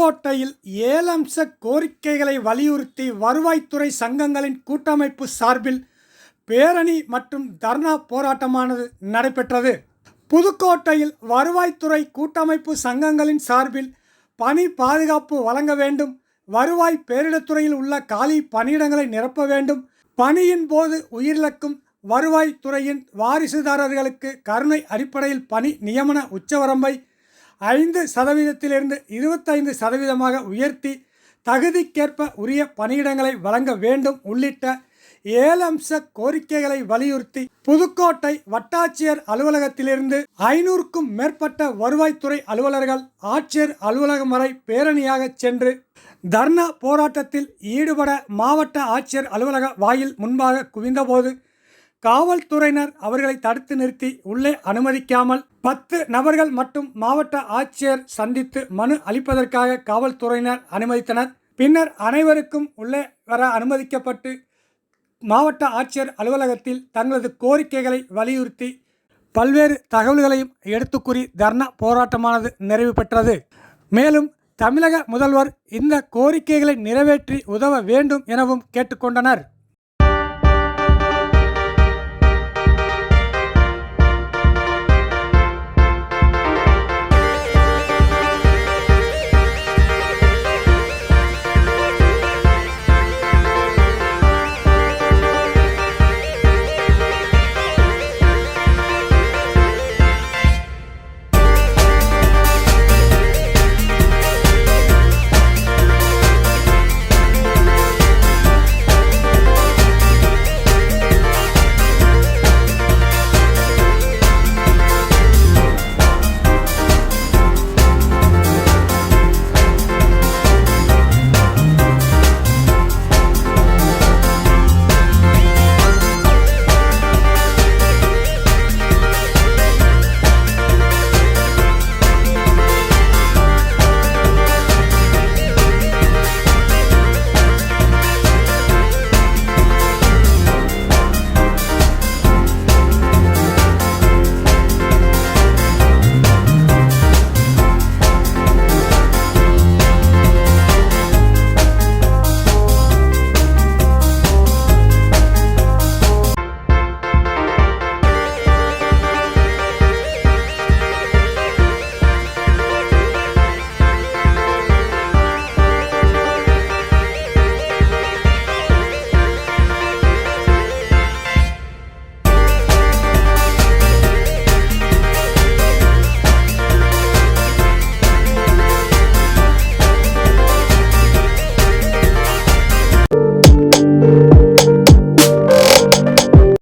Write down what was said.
புதுக்கோட்டையில் 7 அம்ச கோரிக்கைகளை வலியுறுத்தி வருவாய்த்துறை சங்கங்களின் கூட்டமைப்பு சார்பில் பேரணி மற்றும் தர்ணா போராட்டமானது நடைபெற்றது. புதுக்கோட்டையில் வருவாய்த்துறை கூட்டமைப்பு சங்கங்களின் சார்பில் பணி பாதுகாப்பு வழங்க வேண்டும், வருவாய் பேரிடத்துறையில் உள்ள காலி பணியிடங்களை நிரப்ப வேண்டும், பணியின் போது உயிரிழக்கும் வருவாய்த்துறையின் வாரிசுதாரர்களுக்கு கருணை அடிப்படையில் பணி நியமன உச்சவரம்பை 5% 25% உயர்த்தி தகுதிக்கேற்ப உரிய பணியிடங்களை வழங்க வேண்டும் உள்ளிட்ட 7 அம்ச கோரிக்கைகளை வலியுறுத்தி புதுக்கோட்டை வட்டாட்சியர் அலுவலகத்திலிருந்து 500க்கும் மேற்பட்ட வருவாய்த்துறை அலுவலர்கள் ஆட்சியர் அலுவலகம் வரை பேரணியாக சென்று தர்ணா போராட்டத்தில் ஈடுபட மாவட்ட ஆட்சியர் அலுவலக வாயில் முன்பாக குவிந்தபோது காவல்துறையினர் அவர்களை தடுத்து நிறுத்தி உள்ளே அனுமதிக்காமல் 10 நபர்கள் மட்டும் மாவட்ட ஆட்சியர் சந்தித்து மனு அளிப்பதற்காக காவல்துறையினர் அனுமதித்தனர். பின்னர் அனைவருக்கும் உள்ளே வர அனுமதிக்கப்பட்டு மாவட்ட ஆட்சியர் அலுவலகத்தில் தங்களது கோரிக்கைகளை வலியுறுத்தி பல்வேறு தகவல்களையும் எடுத்து கூறி தர்ணா போராட்டமானது நிறைவு பெற்றது. மேலும் தமிழக முதல்வர் இந்த கோரிக்கைகளை நிறைவேற்றி உதவ வேண்டும் எனவும் கேட்டுக்கொண்டனர்.